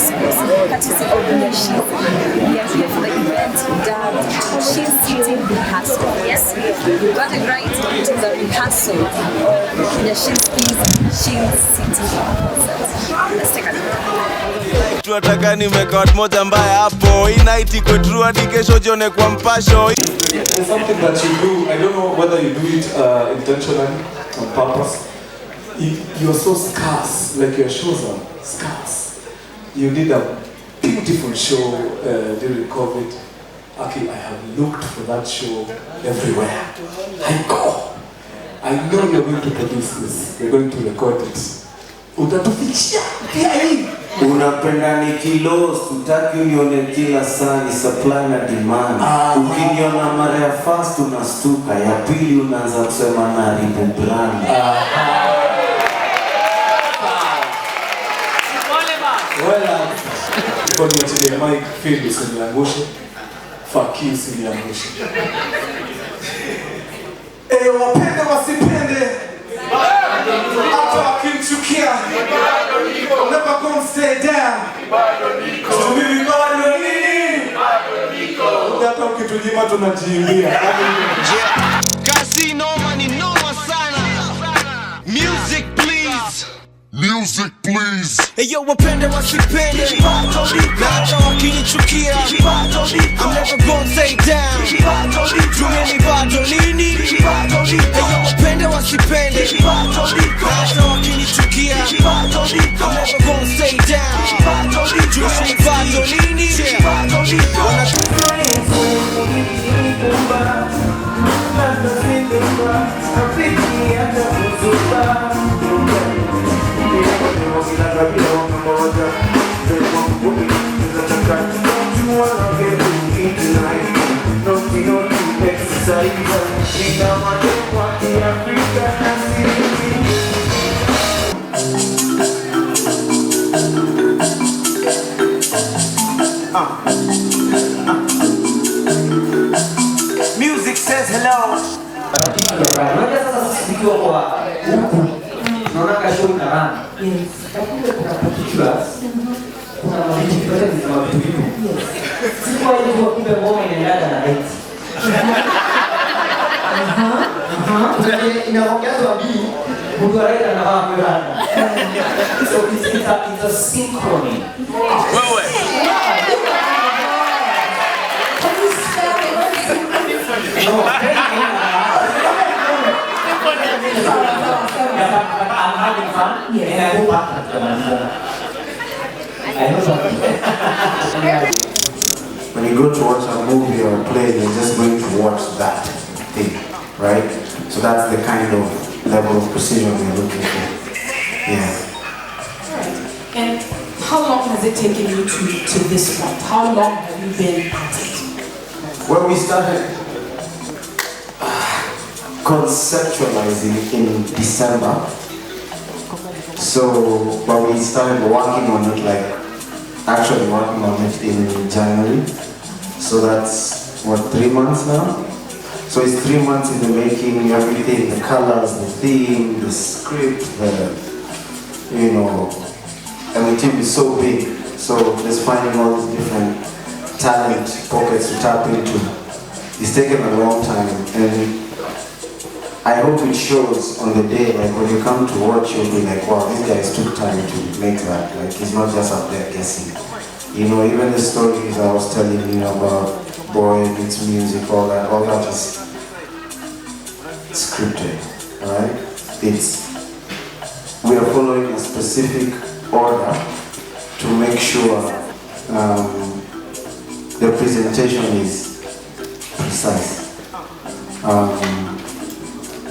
Christmas, courtesy of Nyashinski. We are here for the event dubbed Shin Mpasho. Yes, you got it right. It is a rehearsal of Nyashinski's Shin City concert. Let's take a look. Tunataka nimeka moja mbaya hapo. Hii night iko true hadi kesho jione kwa Mpasho. It's something that you do. I don't know whether you do it intentionally, on purpose. You're so scarce, like your shows are scarce. You did a beautiful show during COVID. Okay, I have looked for that show everywhere. I know you're going to produce this. You're going to record it. Utatufichia pia hii. Unapenda ni kilos, utaki unione kila saa ni supply na demand. Ukiniona mara ya first unastuka, ya pili unaanza kusema na ribu brand. Kwa niachilie mic, feel usiniangushe. Fuck you, usiniangushe. Wapende wasipende. Hata wakimchukia. Never gonna stay down. Mimi bado niko. Hata ukitunyima tunajiimbia. Kasi noma ni noma sana. Music please. Music please. Yo wapende wasipende. Hata wakinichukia. I'm never gonna stay down. Jumeni bado nini. Yo wapende wasipende. Hata wakinichukia. I'm never gonna stay down. Jumeni bado nini. Music says hello. So it's a synchrony. Can you spell it? I'm having fun. Yeah. When you go to watch a movie or a play, you're just going to watch that thing, right? So that's the kind of level of precision we're looking for. Yeah. Alright. And how long has it taken you to this point? How long have you been at it? Well, we started conceptualizing in December. So, but we started working on it, actually working on it in January. So that's, what, 3 months now? So it's 3 months in the making, everything, the colors, the theme, the script, and the team is so big. So just finding all these different talent pockets to tap into. It's taken a long time, and I hope it shows on the day, like when you come to watch, you'll be like, wow, these guys took time to make that. Like, it's not just up there guessing. Even the stories I was telling you about boy meets music, all that is scripted, right? We are following a specific order to make sure the presentation is precise.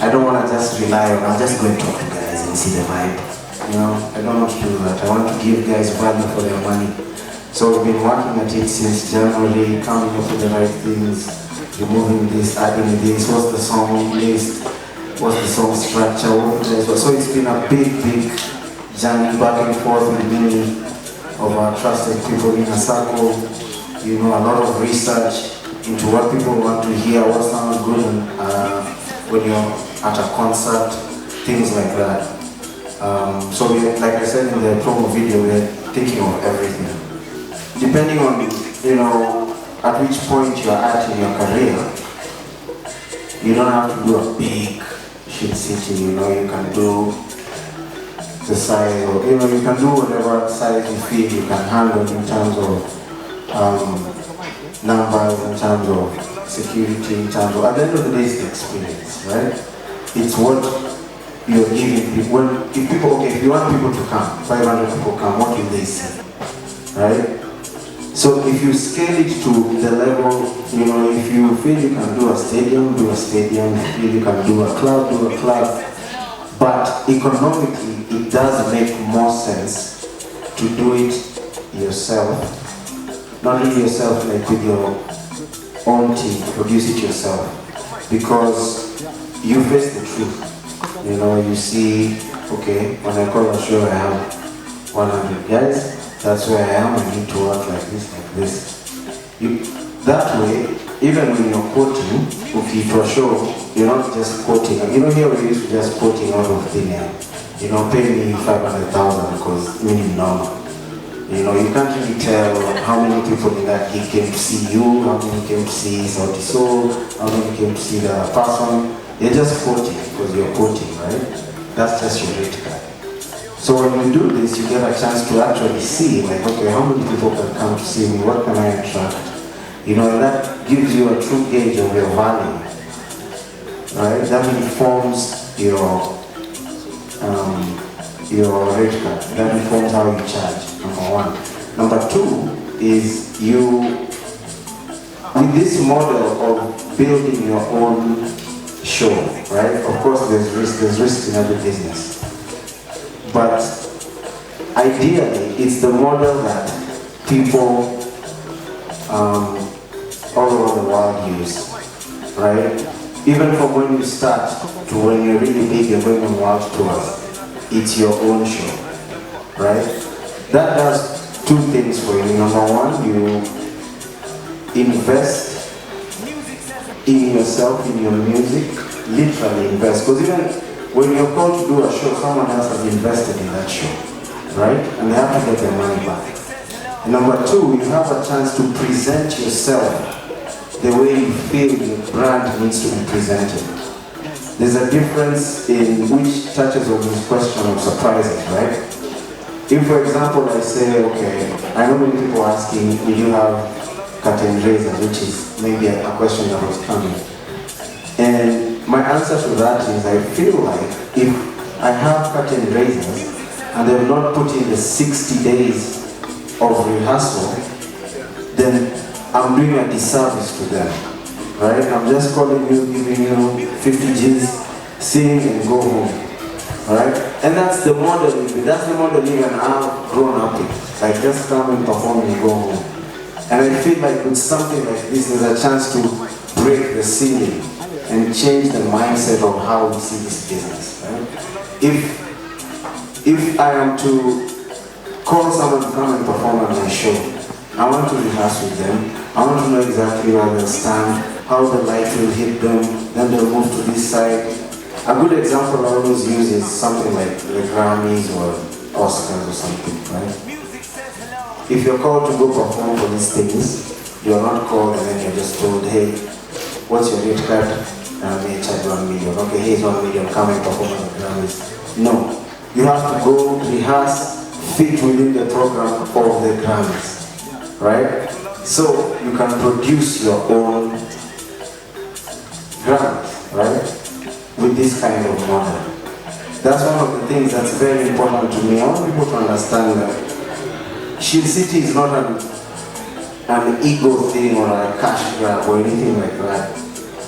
I don't want to just rely on, I'll just go and talk to guys and see the vibe. I don't want to do that. I want to give guys value for their money. So we've been working at it since January, coming up with the right things, removing this, adding this, what's the song list, what's the song structure, so it's been a big journey back and forth with many of our trusted people in a circle, a lot of research into what people want to hear, what sounds good when you're at a concert, things like that. So like I said in the promo video, we're thinking of everything. depending on, you know, at which point you're at in your career, you don't have to do a big shit city, you know, you can do the size, or, you know, you can do whatever size you feel you can handle in terms of numbers, in terms of security, in terms of, at the end of the day, it's the experience, right? It's what you're giving people. If you want people to come, 500 people come, what will they see, right? So if you scale it to the level, you know, if you feel you can do a stadium, do a stadium. If you feel you can do a club, do a club. But economically, it does make more sense to do it yourself. Not only yourself, like with your own team, produce it yourself. Because you face the truth. You know, you see, okay, when I call a show, I have 100 guys. That's where I am. I need to work like this, like this. That way, even when you're quoting, for a show, you're not just quoting. You know, here we used to just quoting out of thin air. You know, pay me 500,000 because meaning normal. You know, you can't really tell how many people in that gig came to see you, how many came to see Sauti Soul, how many came to see the person. You're just quoting because you're quoting, right? That's just your rate card. So when you do this, you get a chance to actually see, like, okay, how many people can come to see me? What can I attract? You know, and that gives you a true gauge of your value, right? That informs your rate card. That informs how you charge, number one. Number two is with this model of building your own show, right? Of course, there's risk in every business. But ideally, it's the model that people all over the world use, right? Even from when you start to when you're really big and going on world tours, it's your own show, right? That does two things for you. Number one, you invest in yourself, in your music, literally invest. Because even when you're called to do a show, someone else has invested in that show, right? And they have to get their money back. And number two, you have a chance to present yourself the way you feel your brand needs to be presented. There's a difference in which touches on this question of surprises, right? If, for example, I say, okay, I know many people are asking, will you have curtain raisers, which is maybe a question that was coming. And my answer to that is, I feel like if I have curtain raisers and they've not put in the 60 days of rehearsal, then I'm doing a disservice to them, right? I'm just calling you, giving you 50 G's, sing and go home, right? And that's the model even I've grown up with. Like, just come and perform and go home. And I feel like with something like this, there's a chance to break the ceiling and change the mindset of how we see this business, right? If I am to call someone to come and perform on my show, I want to rehearse with them. I want to know exactly where they'll stand, how the light will hit them, then they'll move to this side. A good example I always use is something like the Grammys or Oscars or something, right? If you're called to go perform for these things, you're not called and then you're just told, hey, what's your rate card? May charge 1 million. Okay, here's 1 million, come and perform at the Grammys. No, you have to go rehearse, fit within the program of the Grammys, right? So you can produce your own Grammys, right? With this kind of model. That's one of the things that's very important to me. I want people to understand that Shin City is not an ego thing or a cash grab or anything like that.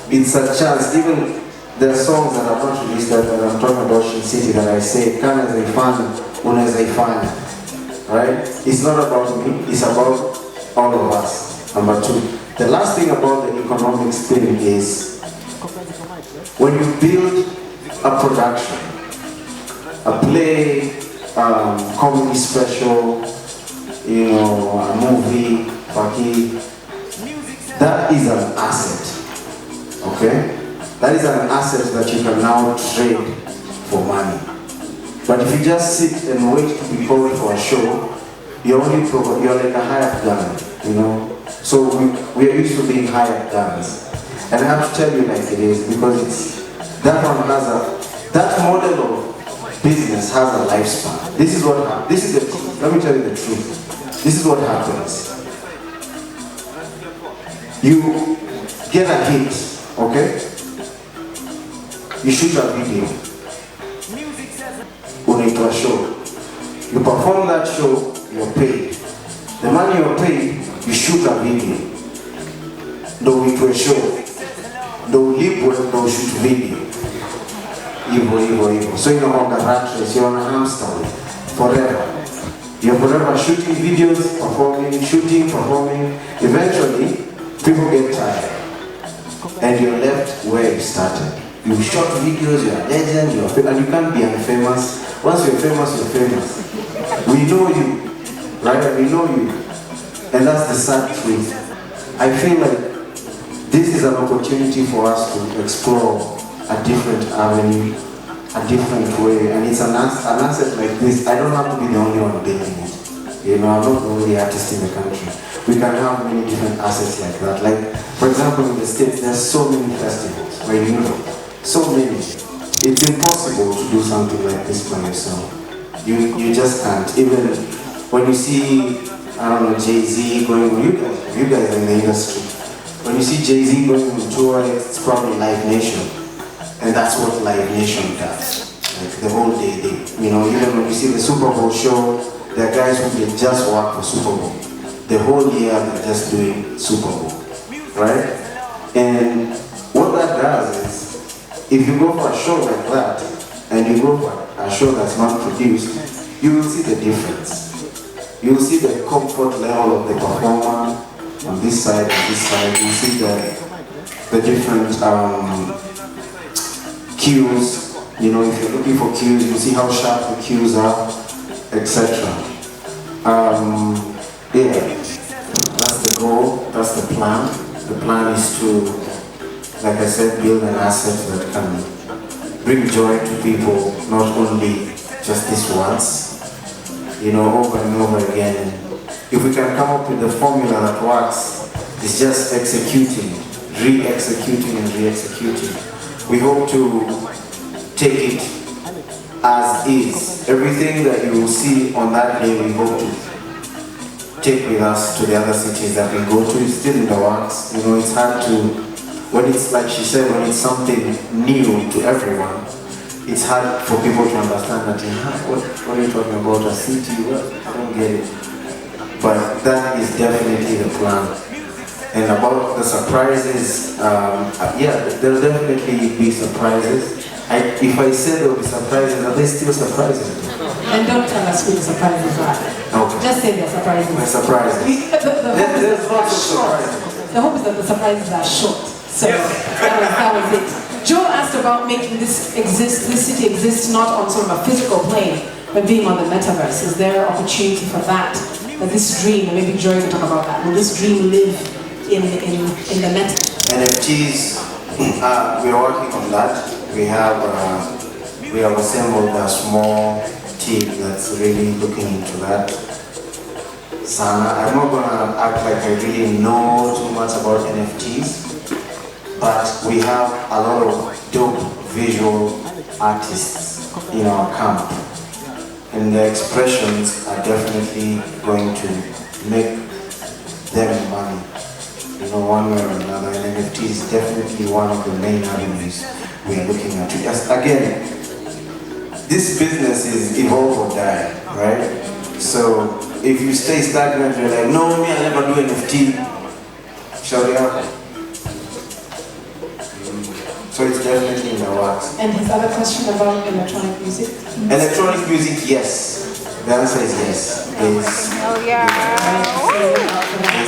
It's a chance. Even there are songs that are not released that I'm talking about Shin City that I say, kana zaifanya, unazaifanya. Right? It's not about me, it's about all of us. Number two. The last thing about the economics thing is when you build a production, a play, comedy special, you know, a movie, that is an asset, okay? That is an asset that you can now trade for money. But if you just sit and wait to be called for a show, you're like a hired gun, you know. So we are used to being hired guns. And I have to tell you like it is, because that model of business has a lifespan. Let me tell you the truth. This is what happens. You get a hit, okay? You shoot a video. Unaitwa show. You perform that show, you're paid. The money you're paid, you shoot a video. Don't into a show. Don't live well, don't shoot video. Evil. So you're on the rat race, you're on a hamster wheel. Forever. You're forever shooting videos, performing. Eventually, people get tired. And you're left where you started. You shot videos, you're a legend, and you can't be unfamous. Once you're famous. We know you, right? We know you. And that's the sad truth. I feel like this is an opportunity for us to explore a different avenue, a different way, and it's an asset like this. I don't have to be the only one building it. You know, I'm not the only artist in the country. We can have many different assets like that. Like, for example, in the States, there's so many festivals, right? You know, so many. It's impossible to do something like this by yourself. You just can't. Even when you see, I don't know, Jay-Z going on, you guys are in the industry. When you see Jay-Z going on tour, it's probably Live Nation. And that's what Live Nation does. Like the whole day, even when you see the Super Bowl show, there are guys who can just work for Super Bowl. The whole year they're just doing Super Bowl, right? And what that does is, if you go for a show like that, and you go for a show that's not produced, you will see the difference. You will see the comfort level of the performer on this side and this side. You see the different cues. You know, if you're looking for cues, you see how sharp the cues are, etc. Yeah, that's the goal, that's the plan. The plan is to, like I said, build an asset that can bring joy to people, not only just this once, over and over again. And if we can come up with a formula that works, it's just executing, re-executing and re-executing. We hope to take it as is. Everything that you will see on that day, we hope to take with us to the other cities that we go to. It's still in the works. It's hard to, when it's like she said, when it's something new to everyone, it's hard for people to understand that, what are you talking about, a city? Well, I don't get it. But that is definitely the plan. And about the surprises, there'll definitely be surprises. If I say there'll be surprises, are they still surprises? And don't tell us who the surprises are. Okay. Just say they're surprises. My surprises. There's lots of surprises. The hope is that the surprises are short. So that was it. Joe asked about making this city exist not on sort of a physical plane, but being on the metaverse. Is there opportunity for that? That this dream, and maybe Joy can talk about that, will this dream live in the metaverse? NFTs, we are working on that. We have assembled a small team that's really looking into that. Sana, I'm not gonna act like I really know too much about NFTs, but we have a lot of dope visual artists in our camp, and their expressions are definitely going to make them money, one way or another. And NFT is definitely one of the main avenues we are looking at. Yes, again, this business is evolve or die, right? So if you stay stagnant, you're like, no, me, I'll never do NFT. Shout it out. So it's definitely in the works. And his other question about electronic music? Electronic music, yes. The answer is yes. There's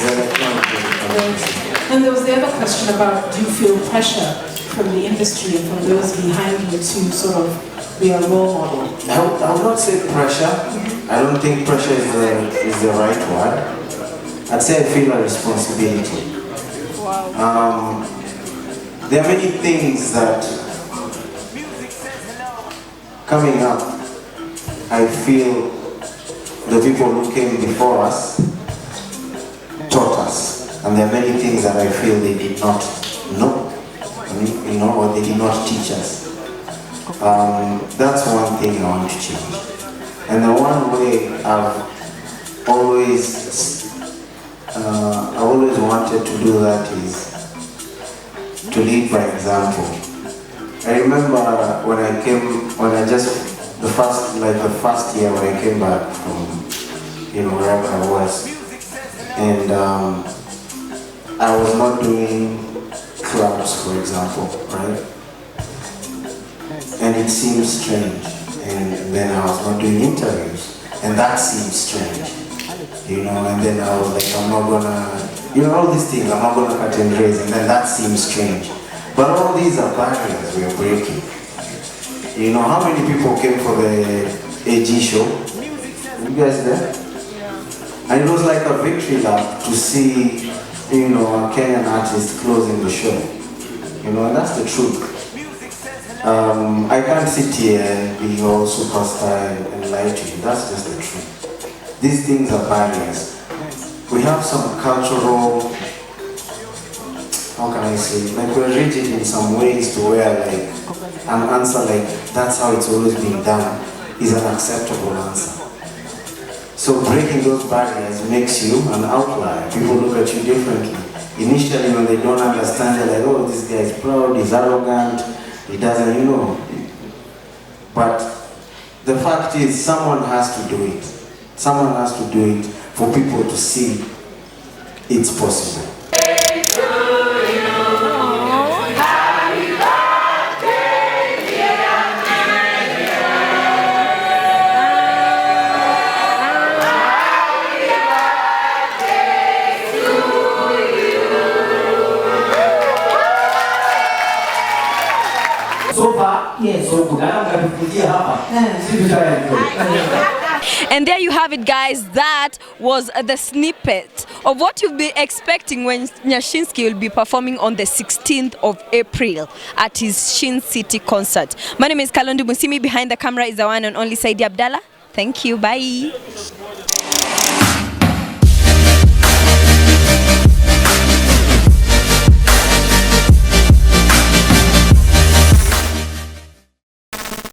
electronic music. And there was the other question about, do you feel pressure from the industry and from those behind you to sort of be a role model? I would not say pressure. I don't think pressure is the right word. I'd say I feel a responsibility. Wow. There are many things that coming up, I feel the people who came before us taught us. And there are many things that I feel they did not know, you know, or they did not teach us. That's one thing I want to change. And the one way I've always wanted to do that is to lead by example. I remember the first year when I came back from, you know, wherever I was, and I was not doing clubs, for example, right? And it seemed strange. And then I was not doing interviews, and that seemed strange, you know. And then I was like, I'm not gonna, you know, all these things, I'm not gonna cut and raise, and then that seems strange. But all these are barriers we are breaking. You know, how many people came for the AG show? You guys there? And it was like a victory lap to see, you know, a Kenyan artist closing the show. You know, and that's the truth. I can't sit here and be all superstar and lie to you. That's just the truth. These things are barriers. We have some cultural, how can I say, like we're rigid in some ways to where like an answer like that's how it's always been done is an acceptable answer. So breaking those barriers makes you an outlier. People look at you differently. Initially when they don't understand, they're like, oh, this guy is proud, he's arrogant, he doesn't, you know. But the fact is someone has to do it. Someone has to do it for people to see it's possible. And there you have it, guys. That was the snippet of what you'll be expecting when Nyashinski will be performing on the 16th of April at his Shin City concert. My name is Kalondi Musimi. Behind the camera is the one and only Saidi Abdallah. Thank you. Bye.